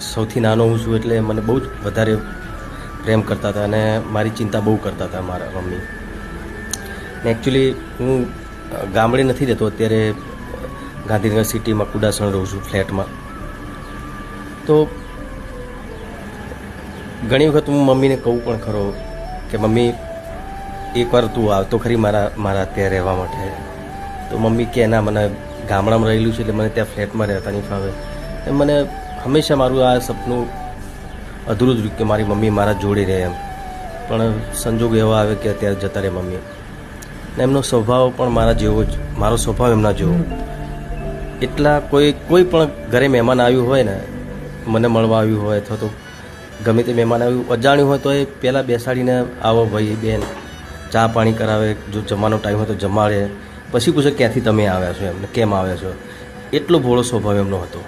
સૌથી નાનો હું છું એટલે મને બહુ જ વધારે પ્રેમ કરતા હતા અને મારી ચિંતા બહુ કરતા હતા મારા મમ્મી. ને એકચ્યુઅલી હું ગામડે નથી રહેતો, અત્યારે ગાંધીનગર સિટીમાં કુડાસણ રહું છું ફ્લેટમાં. તો ઘણી વખત હું મમ્મીને કહું પણ ખરો કે મમ્મી એકવાર તું આવતો ખરી મારા ત્યાં રહેવા માટે. તો મમ્મી કે ના, મને ગામડામાં રહેલું છે એટલે મને ત્યાં ફ્લેટમાં રહેતા નહીં ફાવે. મને હંમેશા મારું આ સપનું અધૂરું જ રહ્યું કે મારી મમ્મી મારા જોડે રહે એમ. પણ સંજોગ એવા આવે કે અત્યારે જતા રહે મમ્મી. ને એમનો સ્વભાવ પણ મારા જેવો જ, મારો સ્વભાવ એમના જેવો. એટલા કોઈ પણ ઘરે મહેમાન આવ્યું હોય ને, મને મળવા આવ્યું હોય અથવા તો ગમે તે મહેમાન આવ્યું અજાણ્યું હોય તો એ પહેલાં બેસાડીને આવો ભાઈ બેન, ચા પાણી કરાવે, જો જમવાનો ટાઈમ હોય તો જમાડે, પછી પૂછે ક્યાંથી તમે આવ્યા છો, એમને કેમ આવ્યા છો. એટલો ભોળો સ્વભાવ એમનો હતો.